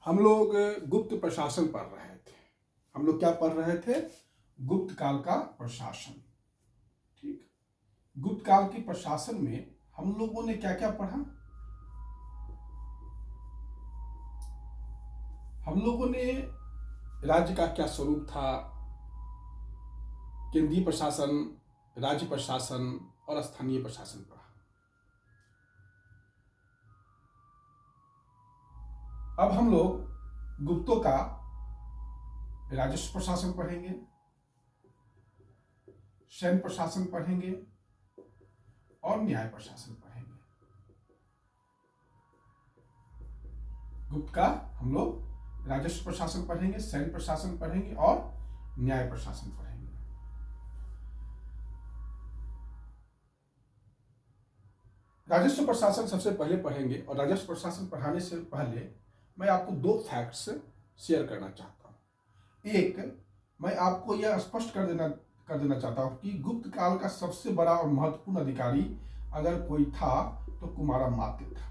हम लोग गुप्त प्रशासन पढ़ रहे थे। हम लोग क्या पढ़ रहे थे? गुप्त काल का प्रशासन। ठीक। गुप्त काल के प्रशासन में हम लोगों ने क्या क्या पढ़ा? हम लोगों ने राज्य का क्या स्वरूप था, केंद्रीय प्रशासन, राज्य प्रशासन और स्थानीय प्रशासन पढ़ा। अब हम लोग गुप्तों का राजस्व प्रशासन पढ़ेंगे, सैन्य प्रशासन पढ़ेंगे और न्याय प्रशासन पढ़ेंगे। गुप्त का हम लोग राजस्व प्रशासन पढ़ेंगे, सैन्य प्रशासन पढ़ेंगे और न्याय प्रशासन पढ़ेंगे। राजस्व प्रशासन सबसे पहले पढ़ेंगे और राजस्व प्रशासन पढ़ाने से पहले मैं आपको दो फैक्ट्स शेयर करना चाहता हूं। एक, मैं आपको यह स्पष्ट कर देना चाहता हूं कि गुप्त काल का सबसे बड़ा और महत्वपूर्ण अधिकारी अगर कोई था तो कुमारम मात्य था।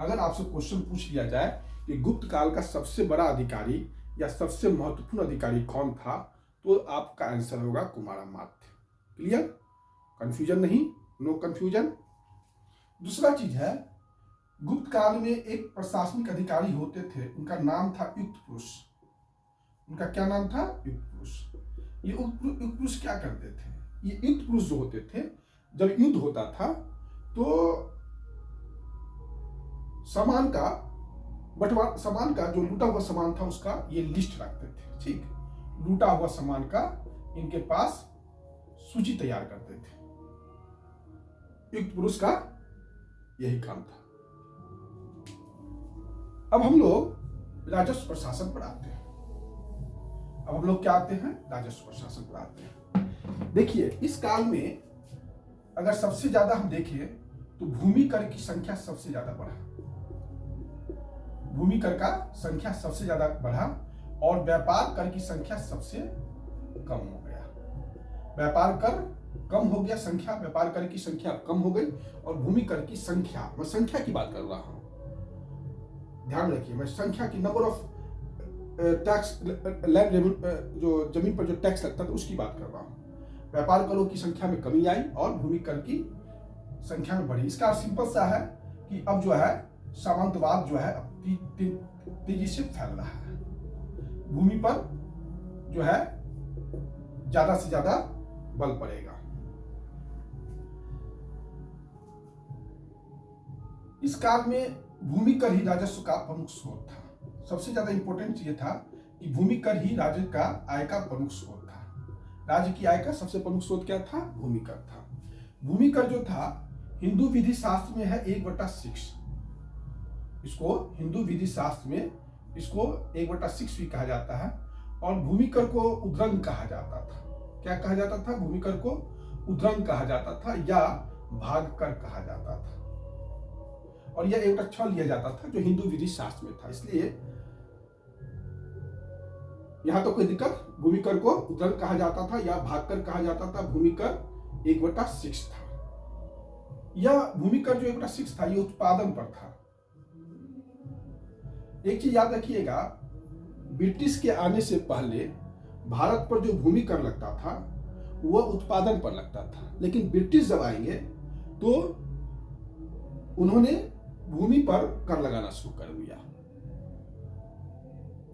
अगर आपसे क्वेश्चन पूछ लिया जाए कि गुप्त काल का सबसे बड़ा अधिकारी या सबसे महत्वपूर्ण अधिकारी कौन था, तो आपका आंसर होगा कुमारम मात्य। क्लियर? कंफ्यूजन नहीं, नो कंफ्यूजन। दूसरा चीज है, गुप्त काल में एक प्रशासनिक अधिकारी होते थे, उनका नाम था युक्त पुरुष। उनका क्या नाम था? युक्त पुरुष। ये युक्त पुरुष क्या करते थे? ये युक्त पुरुष जो होते थे, जब युद्ध होता था तो सामान का बंटवारा, सामान का जो लूटा हुआ सामान था उसका ये लिस्ट रखते थे। ठीक, लूटा हुआ सामान का इनके पास सूची तैयार करते थे। युक्त पुरुष का यही काम था। अब हम लोग राजस्व प्रशासन पर आते हैं। अब हम लोग क्या आते हैं? राजस्व प्रशासन पर आते हैं। देखिए, इस काल में अगर सबसे ज्यादा हम देखें तो भूमि कर की संख्या सबसे ज्यादा बढ़ा। भूमि कर का संख्या सबसे ज्यादा बढ़ा और व्यापार कर की संख्या सबसे कम हो गया। व्यापार कर कम हो गया, संख्या व्यापार कर की संख्या कम हो गई और भूमि कर की संख्या, मैं संख्या की बात कर रहा हूं, ध्यान रखिए, मैं संख्या की, नंबर ऑफ टैक्स, लैंड, जो जमीन पर जो टैक्स लगता था उसकी बात कर रहा हूं। व्यापार करों की संख्या में कमी आई और भूमि कर की संख्या में बढ़ी। इसका सिंपल सा है कि अब जो है सामंतवाद जो है तेजी से फैल रहा है। भूमि पर जो है ज्यादा से ज्यादा बल पड़ेगा। इस काल में भूमि कर ही राजस्व का प्रमुख स्रोत था। सबसे ज्यादा इंपॉर्टेंट ये था कि भूमि कर ही राज्य का आय का प्रमुख स्रोत था। राज्य की आय का सबसे प्रमुख स्रोत क्या था? भूमि कर था। भूमि कर जो था हिंदू विधि शास्त्र में है 1/6। इसको हिंदू विधि शास्त्र में इसको 1/6 भी कहा जाता है। और भूमि कर को उद्रंग कहा जाता था। क्या कहा जाता था? भूमि कर को उद्रंग कहा जाता था या भाग कर कहा जाता था। और यह 1/6 लिया जाता था जो हिंदू विधि शास्त्र में था। इसलिए यहां तो कोई दिक्कत, भूमि कर को उद्रंग कहा जाता था या भाग कर कहा जाता था। भूमि कर 1/6 था। यह भूमि कर जो 1/6 था ये उत्पादन पर था। एक चीज याद रखिएगा, ब्रिटिश के आने से पहले भारत पर जो भूमि कर लगता था वह उत्पादन पर लगता था, लेकिन ब्रिटिश जब आएंगे तो उन्होंने भूमि पर कर लगाना शुरू कर दिया।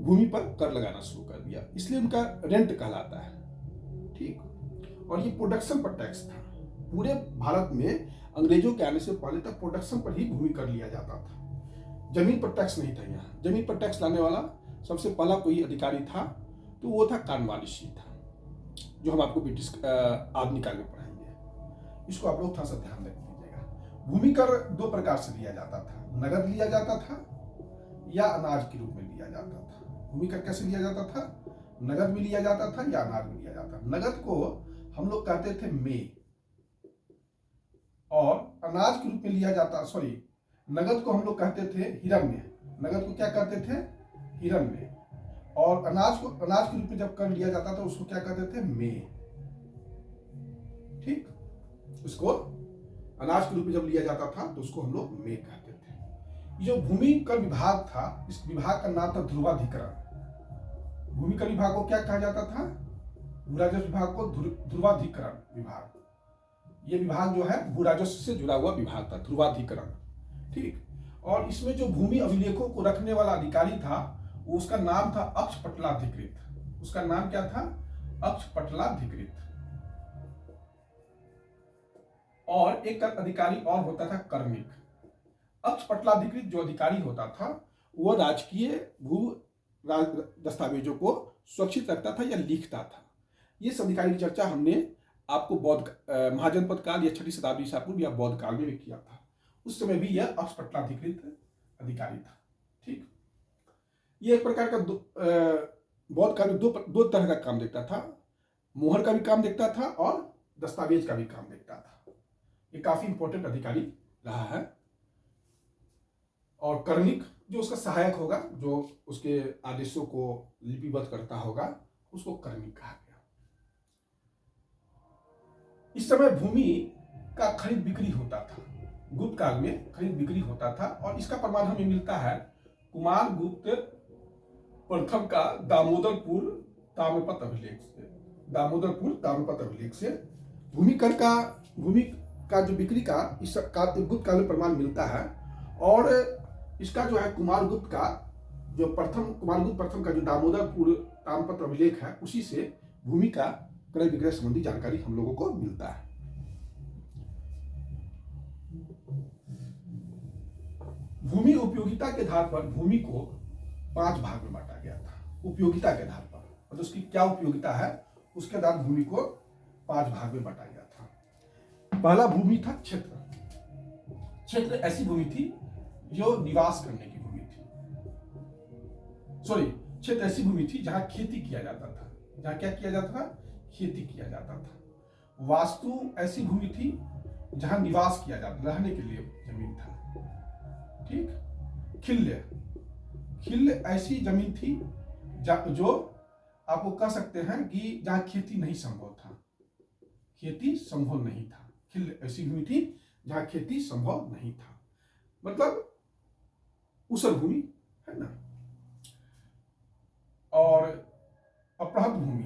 भूमि पर कर लगाना शुरू कर दिया, इसलिए उनका रेंट कहलाता है। ठीक। और ये प्रोडक्शन पर टैक्स था। पूरे भारत में अंग्रेजों के आने से पहले तक प्रोडक्शन पर ही भूमि कर लिया जाता था। जमीन पर टैक्स नहीं था। यहाँ जमीन पर टैक्स लाने वाला सबसे पहला कोई अधिकारी था तो वो था कॉर्नवालिस था, जो हम आपको ब्रिटिश आधुनिक काल में पढ़ाएंगे। इसको आप लोग थोड़ा सा ध्यान रख लीजिएगा। भूमि कर दो प्रकार से लिया जाता था, नगद लिया जाता था या अनाज के रूप में लिया जाता था। भूमि कर कैसे लिया जाता था? नगद भी लिया जाता था या अनाज भी लिया जाता था। नगद को हम लोग कहते थे मे, और अनाज के रूप में लिया जाता, सॉरी, नगद को हम लोग कहते थे हिरण्य। नगद को क्या कहते थे? हिरण्य। और अनाज को अनाज के रूप में जब कर लिया जाता था उसको क्या कहते थे? मे। ठीक, उसको अनाज के रूप में जब लिया जाता था तो उसको हम लोग मे कहते थे। जो भूमि कर विभाग था, इस विभाग का नाम था ध्रुवाधिकरण। भूमि कर विभाग को क्या कहा जाता था? भू राजस्व विभाग को ध्रुवाधिकरण विभाग। ये विभाग जो है भू राजस्व से जुड़ा हुआ विभाग था, ध्रुवाधिकरण। ठीक। और इसमें जो भूमि अभिलेखों को रखने वाला अधिकारी था, उसका नाम था अक्षपटलाधिकृत। उसका नाम क्या था? अक्षपटलाधिकृत। और एक अधिकारी और होता था कर्मिक। अक्षपटलाधिकृत जो अधिकारी होता था वो राजकीय भू दस्तावेजों को सुरक्षित रखता था या लिखता था। इस अधिकारी की चर्चा हमने आपको बौद्ध महाजनपद काल या 6वीं शताब्दी ईसा पूर्व या बौद्ध काल में भी किया था। उस समय भी यह अक्षपटलाधिकृत अधिकारी था। ठीक। ये एक प्रकार का बौद्ध काल में दो तरह का काम देखता था। मोहर का भी काम देखता था और दस्तावेज का भी काम देखता था। ये काफी इंपॉर्टेंट अधिकारी रहा है। और कर्मिक जो उसका सहायक होगा, जो उसके आदेशों को लिपिबद्ध करता होगा, उसको कर्मिक कहा गया। इस समय भूमि का खरीद बिक्री होता था। गुप्त काल में खरीद बिक्री होता था और इसका प्रमाण हमें मिलता है कुमार गुप्त प्रथम का दामोदरपुर ताम्रपत्र अभिलेख से। दामोदरपुर ताम्रपत्र अभिलेख से भूमि का जो बिक्री का इस गुप्त काल में प्रमाण मिलता है। और इसका जो है कुमार गुप्त प्रथम का जो दामोदरपुर ताम्रपत्र अभिलेख है, उसी से भूमि का क्रय विक्रय संबंधी जानकारी हम लोगों को मिलता है। भूमि उपयोगिता के आधार पर भूमि को 5 भाग में बांटा गया था। उपयोगिता के आधार पर, और उसकी क्या उपयोगिता है उसके आधार भूमि को 5 भाग में बांटा गया था। पहला भूमि था क्षेत्र। क्षेत्र ऐसी भूमि थी जो निवास करने की भूमि थी। क्षेत्र ऐसी भूमि थी जहां खेती किया जाता था। जहां क्या किया जाता था? खेती किया जाता था। वास्तु ऐसी भूमि थी जहां निवास किया जाता, रहने के लिए जमीन था। ठीक। खिल्य ऐसी जमीन थी जो आपको कह सकते हैं कि जहां खेती नहीं संभव था। खेती संभव नहीं था। खिल्य ऐसी भूमि थी जहां खेती संभव नहीं था, मतलब ऊसर भूमि है ना। और अपहृत भूमि,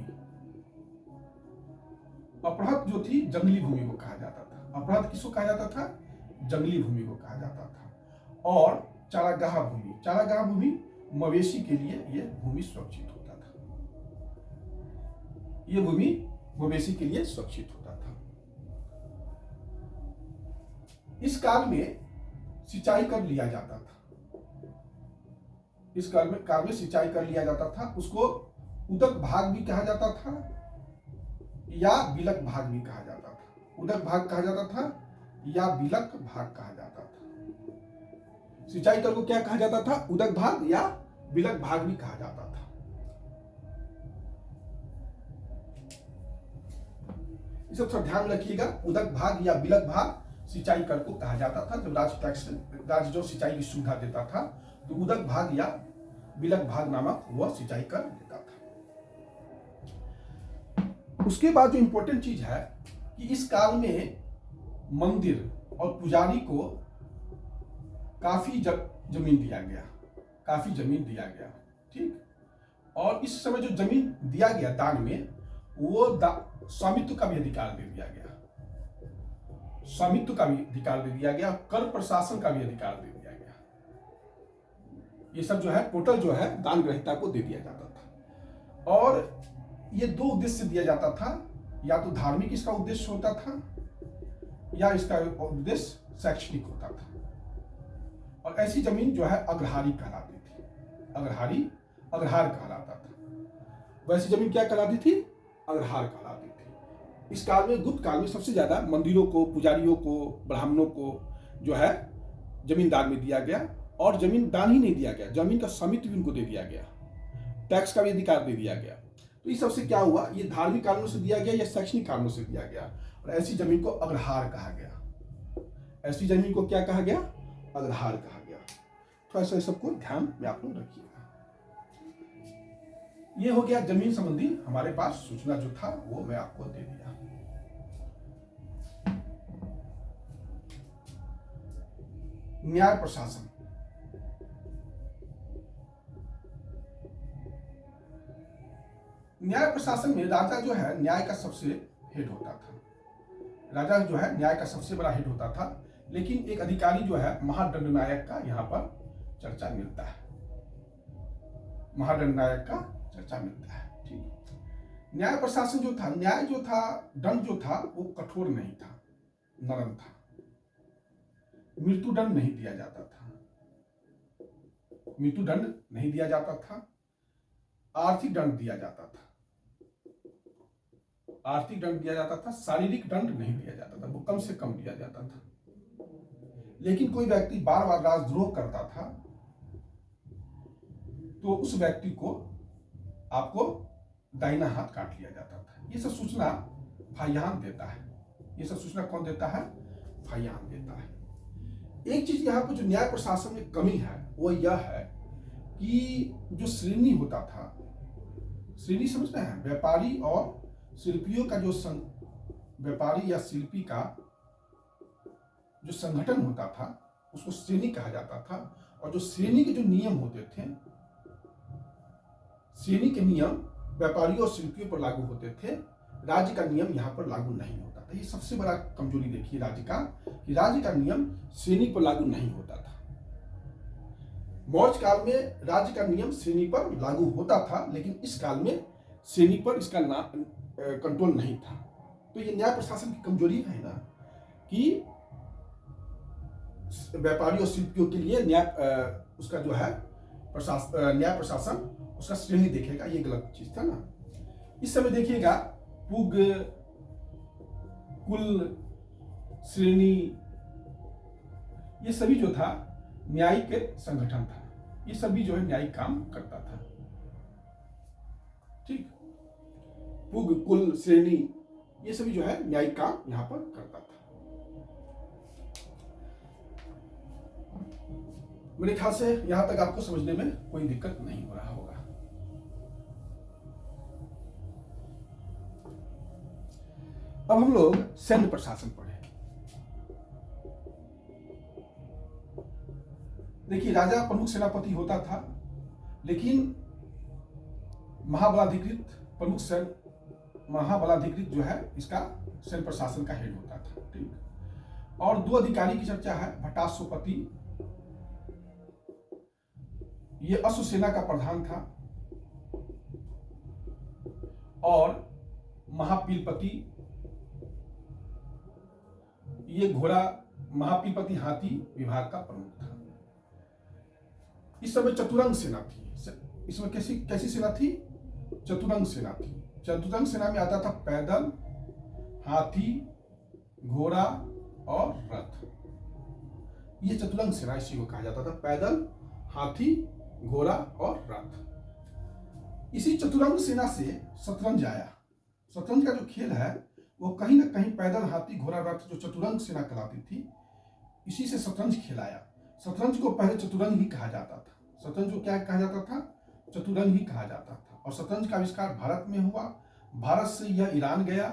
अपहृत जो थी जंगली भूमि को कहा जाता था। अपहृत किसको कहा जाता था? जंगली भूमि को कहा जाता था। और चारागाह भूमि मवेशी के लिए यह भूमि सुरक्षित होता था। यह भूमि मवेशी के लिए सुरक्षित होता था। इस काल में सिंचाई कर लिया जाता था। इस काल में सिंचाई कर लिया जाता था। उसको उदक भाग भी कहा जाता था या बिलक भाग भी कहा जाता था। उदक भाग कहा जाता था या बिलक भाग कहा जाता था। सिंचाई कर को क्या कहा जाता था? उदक भाग या बिलक भाग भी कहा जाता था। इसे थोड़ा ध्यान रखिएगा। उदक भाग या बिलक भाग सिंचाई कर को कहा जाता था। जब राज्य जो सिंचाई की सुविधा देता था तो उदक भाग या बिलक भाग नामक वह सिंचाई कर देता था। उसके बाद जो इंपॉर्टेंट चीज है कि इस काल में मंदिर और पुजारी को काफी जमीन दिया गया। ठीक। और इस समय जो जमीन दिया गया दान में, वो स्वामित्व का भी अधिकार दे दिया गया। कर प्रशासन का भी अधिकार दे दिया गया। ये सब जो है टोटल जो है दान ग्रहीता को दे दिया जाता था। और ये 2 उद्देश्य से दिया जाता था। या तो धार्मिक इसका उद्देश्य होता था या इसका उद्देश्य शैक्षणिक होता था। और ऐसी जमीन जो है अग्रहारी कहलाती थी। अग्रहार कहलाता था। वैसी जमीन क्या कहलाती थी? अग्रहार कहलाती थी। इस काल में, गुप्त काल में, सबसे ज्यादा मंदिरों को, पुजारियों को, ब्राह्मणों को जो है जमीन दान में दिया गया। और जमीन दान ही नहीं दिया गया, जमीन का स्वामित्व भी उनको दे दिया गया। टैक्स का भी अधिकार दे दिया गया। तो इस सबसे क्या हुआ? ये धार्मिक कारणों से दिया गया या शैक्षणिक कारणों से दिया गया। और ऐसी जमीन को अग्रहार कहा गया। ऐसी जमीन को क्या कहा गया? अग्रहार कहा गया। थोड़ा सा सबको ध्यान में आप लोग रखिएगा। ये हो गया जमीन संबंधी हमारे पास सूचना जो था वो मैं आपको दे दिया। न्याय प्रशासन। न्याय प्रशासन में राजा जो है न्याय का सबसे हेड होता था। राजा जो है न्याय का सबसे बड़ा हेड होता था, लेकिन एक अधिकारी जो है महादंडनायक का यहाँ पर चर्चा मिलता है। महादंडनायक का चर्चा मिलता है। ठीक। न्याय प्रशासन जो था, न्याय जो था, दंड जो था वो कठोर नहीं था, नरम था। मृत्युदंड नहीं दिया जाता था, मृत्युदंड नहीं दिया जाता था। आर्थिक दंड दिया जाता था, आर्थिक दंड दिया जाता था। शारीरिक दंड नहीं दिया जाता था, वो कम से कम दिया जाता था। लेकिन कोई व्यक्ति बार बार राजद्रोह करता था तो उस व्यक्ति को आपको दाहिना हाथ काट लिया जाता था। ये सब सूचना फायान देता है। ये सब सूचना कौन देता है? फायान देता है। एक चीज यहाँ पर जो न्याय प्रशासन में कमी है वो यह है कि जो श्रेणी होता था, श्रेणी समझते हैं, व्यापारी और शिल्पियों का जो व्यापारी या शिल्पी का जो संगठन होता था उसको श्रेणी कहा जाता था। और जो श्रेणी के जो नियम होते थे, श्रेणी के नियम व्यापारियों और शिल्पियों पर लागू होते थे, राज्य का नियम यहाँ पर लागू नहीं होता था। ये सबसे बड़ा कमजोरी देखिए राज्य का, कि राज्य का नियम श्रेणी पर लागू नहीं होता था। मौर्य काल में राज्य का नियम श्रेणी पर लागू होता था, लेकिन इस काल में श्रेणी पर इसका कंट्रोल नहीं था। तो ये न्याय प्रशासन की कमजोरी है ना, कि व्यापारी और शिल्पियों के लिए न्याय उसका जो है न्याय प्रशासन उसका श्रेणी देखेगा, ये गलत चीज था ना। इस समय देखिएगा पुग, कुल, श्रेणी, ये सभी जो था न्यायिक संगठन था। ये सभी जो है न्यायिक काम करता था। ठीक। पुग, कुल, श्रेणी, ये सभी जो है न्यायिक काम यहां पर करता था। मेरे ख्याल से यहां तक आपको समझने में कोई दिक्कत नहीं हो रहा होगा। अब हम लोग सैन्य प्रशासन पढ़े। देखिए राजा प्रमुख सेनापति होता था, लेकिन महाबलाधिकृत जो है इसका सैन्य प्रशासन का हेड होता था। ठीक। और दो अधिकारी की चर्चा है, भटाश्वपति, ये अश्वसेना का प्रधान था, और महापीलपति, ये घोड़ा, महापीलपति हाथी विभाग का प्रमुख था। इस समय चतुरंग सेना थी। इसमें कैसी सेना थी? चतुरंग सेना थी। चतुरंग सेना में आता था पैदल, हाथी, घोड़ा और रथ। ये चतुरंग सेना इसी को कहा जाता था, पैदल, हाथी, घोड़ा और रथ। इसी चतुरंग सेना से शतरंज आया। शतरंज का जो खेल है वो कहीं ना कहीं पैदल, हाथी, घोड़ा, रथ जो चतुरंग सेना कहलाती थी, इसी से शतरंज खिलाया। शतरंज को पहले चतुरंग ही कहा जाता था। शतरंज को क्या कहा जाता था? चतुरंग ही कहा जाता था। और शतरंज का आविष्कार भारत में हुआ। भारत से यह ईरान गया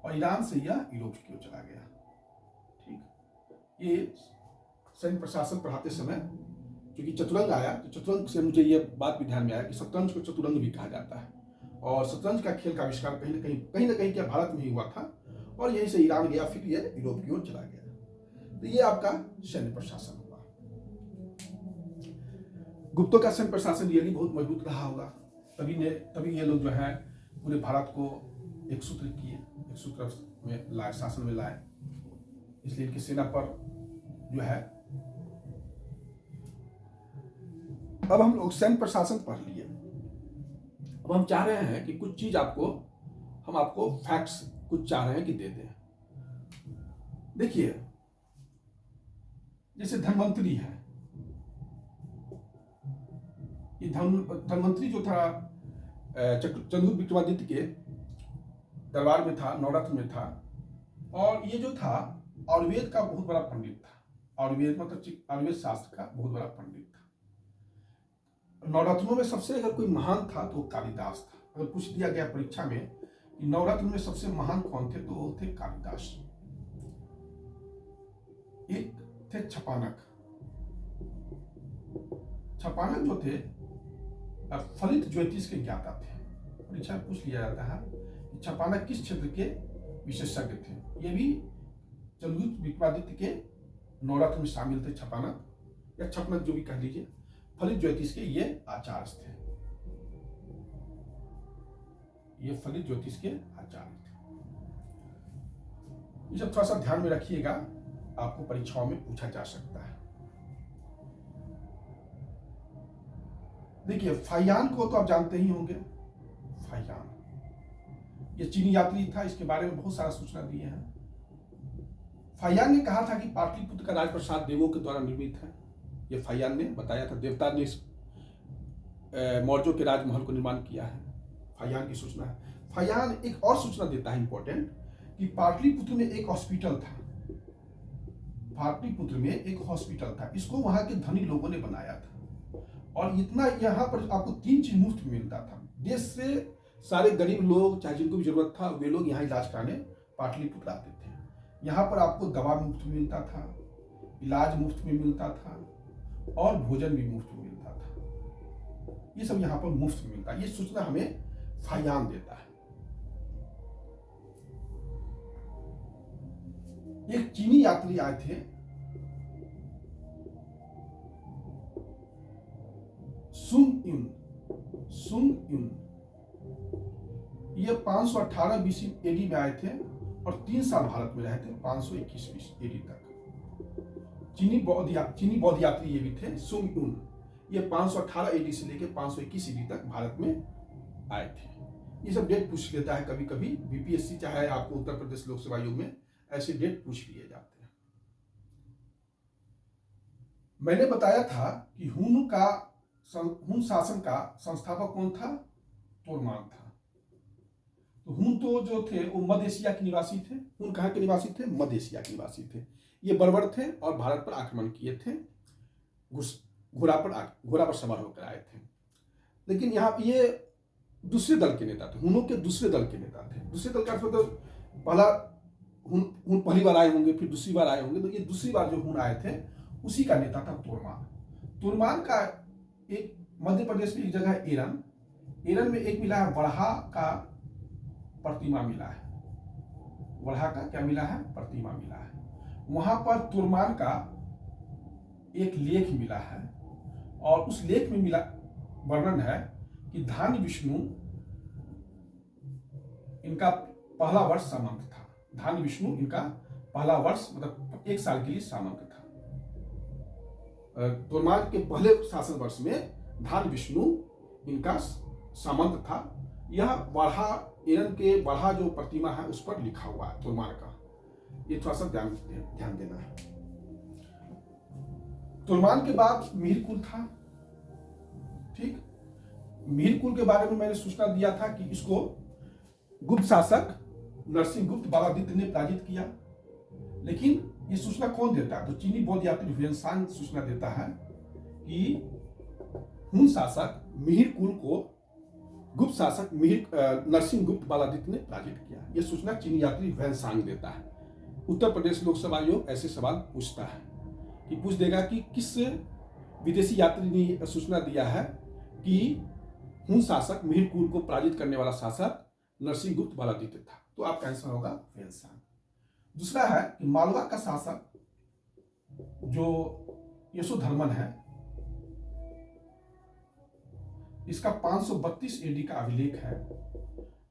और ईरान से यह यूरोप की ओर चला गया। ठीक। ये सैन्य प्रशासन पढ़ाते समय क्योंकि चतुरंग आया, तो चतुरंग से मुझे ये बात भी ध्यान में आया कि शतरंज को चतुरंग भी कहा जाता है। और शतरंज का खेल का आविष्कार कहीं ना कहीं क्या भारत में ही हुआ था, और यहीं से ईरान गया, फिर ये यूरोप की ओर चला गया। तो ये आपका सैन्य प्रशासन हुआ। गुप्तों का सैन्य प्रशासन रियली बहुत मजबूत रहा होगा, तभी ये लोग जो है पूरे भारत को एक सूत्र किए, एक सूत्र में लाए, शासन में लाए। इसलिए इनकी सेना पर जो है, अब हम लोग सैन्य प्रशासन पढ़ लिए। अब हम चाह रहे हैं कि कुछ चीज हम आपको फैक्ट्स कुछ चाह रहे हैं कि दे दें। देखिए जैसे धनवंतरी है, ये धनवंतरी जो था चंद्रगुप्त विक्रमादित्य के दरबार में था, नवरत्न में था। और ये जो था आयुर्वेद का बहुत बड़ा पंडित था। आयुर्वेद मतलब आयुर्वेद शास्त्र का बहुत बड़ा पंडित था। नवरत्नों में सबसे अगर कोई महान था तो कालिदास था। अगर पूछ दिया गया परीक्षा में कि नवरत्न में सबसे महान कौन थे, तो वो थे कालिदास। एक थे छपानक। छपानक जो थे फलित ज्योतिष के ज्ञाता थे। परीक्षा में पूछ लिया जाता है कि छपाना किस क्षेत्र के विशेषज्ञ थे। ये भी चंद्रगुप्त विक्रमादित्य के नवरत्न में शामिल थे, छपाना या छपनक जो भी कह लीजिए। फलित ज्योतिष के ये आचार्य थे, ये फलित ज्योतिष के आचार्य थे। ये सब थोड़ा सा ध्यान में रखिएगा, आपको परीक्षाओं में पूछा जा सकता है। देखिए फाहियान को तो आप जानते ही होंगे। फाहियान ये चीनी यात्री था, इसके बारे में बहुत सारा सूचना दिए हैं। फाहियान ने कहा था कि पाटलिपुत्र का राजप्रसाद देवों के द्वारा निर्मित है। ये फाहियान ने बताया था, देवता ने मौर्यों के राजमहल को निर्माण किया है। फाहियान की सूचना है। फाहियान एक और सूचना देता है इंपॉर्टेंट, कि पाटलिपुत्र में एक हॉस्पिटल था। पाटलिपुत्र में एक हॉस्पिटल था, इसको वहां के धनी लोगों ने बनाया था। और इतना यहाँ पर आपको 3 चीज मुफ्त मिलता था। देश से सारे गरीब लोग, चाहे जिनको भी जरूरत था, वे लोग यहाँ इलाज कराने पाटलिपुत्र आते थे। यहाँ पर आपको दवा मुफ्त मिलता था, इलाज मुफ्त में मिलता था, और भोजन भी मुफ्त में मिलता था। ये सब यहाँ पर मुफ्त में मिलता है। ये सूचना हमें फाहियान देता है। एक चीनी यात्री आए थे, सुंग युन। ये 518 बीसी एडी में आए थे और 3 साल भारत में रहे थे, 521 एडी तक। चीनी बौद्ध यात्री ये भी थे, सुंग युन। ये 518 एडी से लेकर 521 एडी तक भारत में आए थे। ये सब डेट पूछ लेता है कभी कभी बीपीएससी, चाहे आपको उत्तर प्रदेश लोक सेवा आयोग में ऐसे डेट पूछ लिए जाते हैं। मैंने बताया था कि हुन शासन का संस्थापक कौन था? तोरमान था। तो हुन तो जो थे वो मध्य एशिया के निवासी थे। हुन कहाँ के निवासी थे? मध्य एशिया के निवासी थे। ये बर्बर थे और भारत पर आक्रमण किए थे, घोड़ा पर सवार होकर आए थे। लेकिन यहाँ ये दूसरे दल के नेता थे, हुनों के दूसरे दल के नेता थे। दूसरे दल का अर्थ मतलब पहला हुन पहली बार आए होंगे, फिर दूसरी बार आए होंगे, तो ये दूसरी बार जो हुन आए थे उसी का नेता था तोरमान। तोरमान का एक मध्य प्रदेश में एक जगह है एरन में एक मिला है वरहा का प्रतिमा मिला है। वरहा का क्या मिला है? प्रतिमा मिला है। वहां पर तोरमान का एक लेख मिला है और उस लेख में मिला वर्णन है कि धान्य विष्णु इनका पहला वर्ष सामंत था। धान्य विष्णु इनका पहला वर्ष मतलब 1 साल के लिए सामंत था। तोरमान के पहले शासन वर्ष में धान्य विष्णु इनका सामंत था। यह वरहा एरन के वरहा जो प्रतिमा है उस पर लिखा हुआ है तोरमान का। ये थोड़ा सा ध्यान देना है। तोरमान के बाद मिहिरकुल था। ठीक, मिहिरकुल के बारे में मैंने सूचना दिया था कि इसको गुप्त शासक नरसिंहगुप्त बालादित्य ने पराजित किया। लेकिन ये सूचना कौन देता है? तो चीनी बौद्ध यात्री ह्वेनसांग सूचना देता है कि हुन शासक मिहिरकुल को गुप्त शासक नरसिंहगुप्त बालादित्य ने पराजित किया। यह सूचना चीनी यात्री ह्वेनसांग देता है। उत्तर प्रदेश लोक सेवा आयोग ऐसे सवाल पूछता है कि पूछ देगा कि किस विदेशी यात्री ने सूचना दिया है कि हुन शासक मिहिरकुल को पराजित करने वाला शासक नरसिंहगुप्त बालादित्य था। तो आपका आंसर होगा ह्वेनसांग। दूसरा है कि मालवा का शासक जो यशोधर्मन है, इसका 532 एडी का अभिलेख है,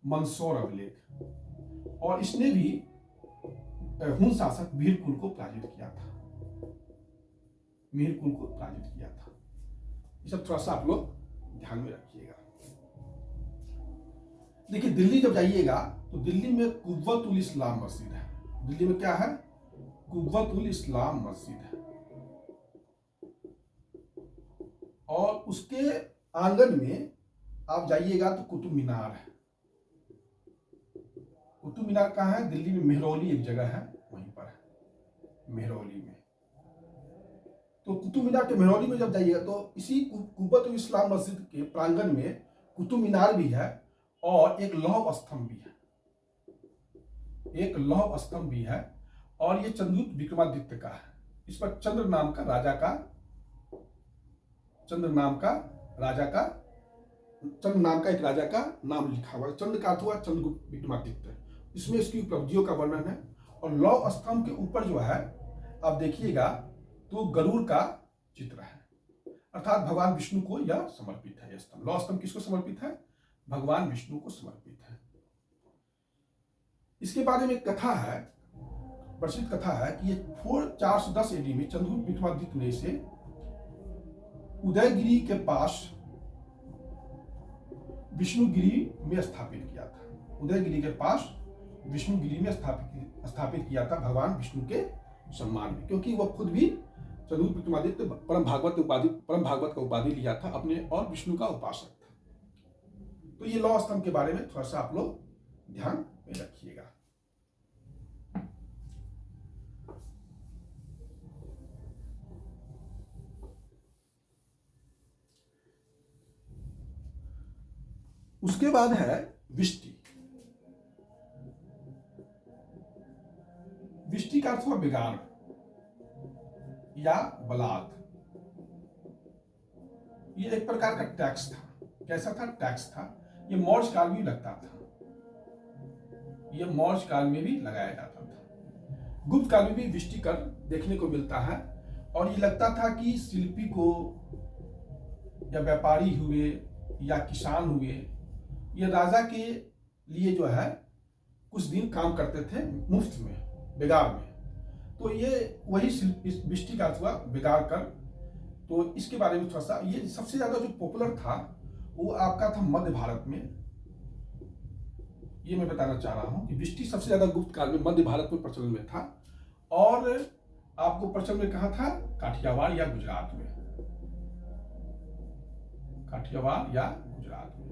मंदसौर अभिलेख, और इसने भी हुन शासक मिहिरकुल को पराजित किया था। मिहिरकुल को पराजित किया था। ये सब थोड़ा सा आप लोग ध्यान में रखिएगा। देखिए दिल्ली जब जाइएगा तो दिल्ली में कुव्वतुल इस्लाम मस्जिद है। दिल्ली में क्या है? कुव्वतुल इस्लाम मस्जिद है। और उसके आंगन में आप जाइएगा तो कुतुब मीनार है। कुतुब मीनार कहाँ है? दिल्ली में मेहरौली एक जगह है, वहीं पर है, मेहरौली में। तो कुतुब मीनार के मेहरौली में जब जाइएगा तो इसी कुव्वतुल इस्लाम मस्जिद के प्रांगण में कुतुब मीनार भी है और एक लौह स्तंभ भी है। एक लौह स्तंभ भी है और ये चंद्रगुप्त विक्रमादित्य का है। इस पर चंद्र नाम का राजा का चंद नाम का एक राजा का नाम लिखा हुआ है। चंद का अर्थ हुआ चंद्रगुप्त विक्रमादित्य। इसमें इसकी उपलब्धियों का वर्णन है। और लौह स्तंभ के ऊपर जो है आप देखिएगा तो गरुड़ का चित्र है, अर्थात भगवान विष्णु को यह समर्पित है। यह स्तंभ, लौह स्तंभ किसको समर्पित है? भगवान विष्णु को समर्पित है। इसके बारे में एक कथा है, प्रसिद्ध कथा है कि ये 410 एडी में चंद्रगुप्त विक्रमादित्य ने इसे उदयगिरी के पास विष्णुगिरी में स्थापित किया था। उदयगिरी के पास विष्णुगिरी में स्थापित किया था भगवान विष्णु के सम्मान में, क्योंकि वह खुद भी चंद्रगुप्त विक्रमादित्य परम भागवत का उपाधि लिया था अपने और विष्णु का उपासक था। तो ये लौह स्तंभ के बारे में थोड़ा सा आप लोग ध्यान में रखिएगा। उसके बाद है विष्टि। विष्टि का अर्थ हुआ बिगाड़ या बलात्। ये एक प्रकार का टैक्स था। कैसा था? टैक्स था। ये मौर्य काल में लगता था, ये मौर्य काल में भी लगाया जाता था। गुप्त काल में भी विष्टि कर देखने को मिलता है। और ये लगता था कि शिल्पी को या व्यापारी हुए या किसान हुए, ये राजा के लिए जो है कुछ दिन काम करते थे मुफ्त में, बेगार में। तो ये वही विष्टि का अर्थ हुआ बिगाड़ कर। तो इसके बारे में थोड़ा सा, ये सबसे ज्यादा जो पॉपुलर था वो आपका था मध्य भारत में। ये मैं बताना चाह रहा हूं कि विष्टि सबसे ज्यादा गुप्त काल में मध्य भारत में प्रचलन में था। और आपको प्रचलन में कहा था? काठियावाड़ या गुजरात में। काठियावाड़ या गुजरात में।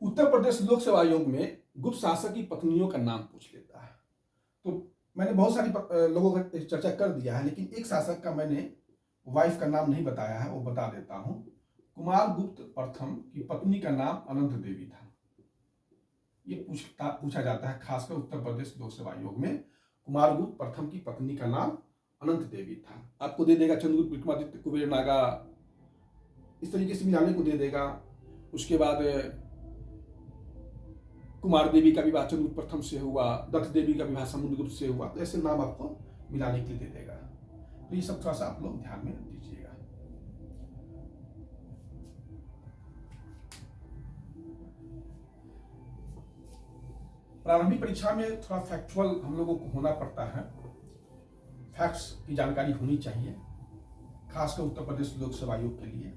उत्तर प्रदेश लोक सेवा आयोग में गुप्त शासक की पत्नियों का नाम पूछ लेता है। तो मैंने बहुत सारी लोगों का चर्चा कर दिया है, लेकिन एक शासक का मैंने वाइफ का नाम नहीं बताया है, वो बता देता हूं। कुमारगुप्त प्रथम की पत्नी का नाम अनंत देवी था। ये पूछा जाता है खासकर उत्तर प्रदेश लोक सेवा आयोग में। कुमारगुप्त प्रथम की पत्नी का नाम अनंत देवी था। आपको दे देगा चंद्रगुप्त विक्रमादित्य, कुबेर नागा, इस तरीके से मिलाने को दे देगा। उसके बाद कुमार देवी का विवाह चंद्रगुप्त प्रथम से हुआ, दत्त देवी का विवाह समुद्रगुप्त से हुआ। तो ऐसे नाम आपको मिलाने के लिए दे देगा। तो ये सब थोड़ा सा आप लोग ध्यान में दीजिएगा। प्रारंभिक परीक्षा में थोड़ा फैक्चुअल हम लोगों को होना पड़ता है, फैक्ट्स की जानकारी होनी चाहिए, खासकर उत्तर प्रदेश लोक सेवा आयोग के लिए।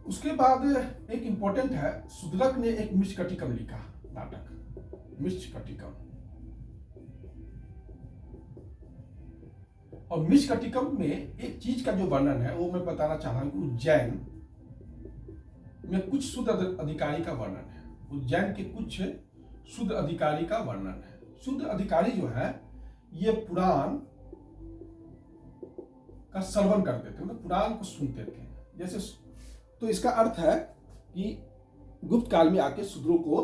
उसके बाद एक इंपॉर्टेंट है, शुद्रक ने एक मृच्छकटिकम लिखा नाटक, मृच्छकटिकम। और मृच्छकटिकम में एक चीज का जो वर्णन है वो मैं बताना चाह रहा हूं कि उज्जैन में कुछ शुद्ध अधिकारी का वर्णन है। उज्जैन के कुछ शुद्ध अधिकारी का वर्णन है। शुद्ध अधिकारी जो है ये पुराण का श्रवण करते थे, मतलब पुराण को सुनते थे। जैसे तो इसका अर्थ है कि गुप्त काल में आके शूद्रों को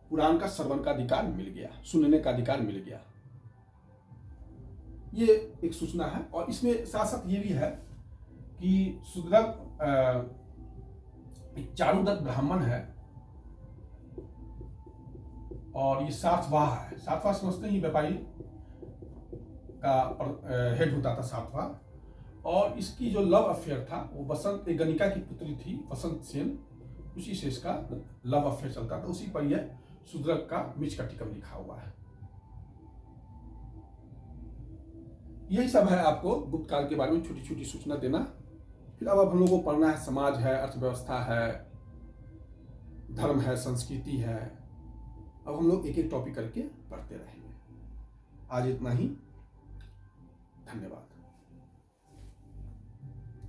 पुराण का श्रवण का अधिकार मिल गया, सुनने का अधिकार मिल गया। ये एक सूचना है। और इसमें साथ साथ ये भी है कि शूद्रक चारुदत्त ब्राह्मण है और ये सातवाह है। सातवाह समझते हैं, व्यापारी का हेड होता था सातवाह। और इसकी जो लव अफेयर था वो बसंत, एक गणिका की पुत्री थी बसंत सेन, उसी से इसका लव अफेयर चलता था। उसी पर यह शूद्रक का मृच्छकटिकम लिखा हुआ है। यही सब है आपको गुप्त काल के बारे में छोटी छोटी सूचना देना। फिर अब हम लोगों को पढ़ना है, समाज है, अर्थव्यवस्था है, धर्म है, संस्कृति है। अब हम लोग एक एक टॉपिक करके पढ़ते रहेंगे। आज इतना ही, धन्यवाद।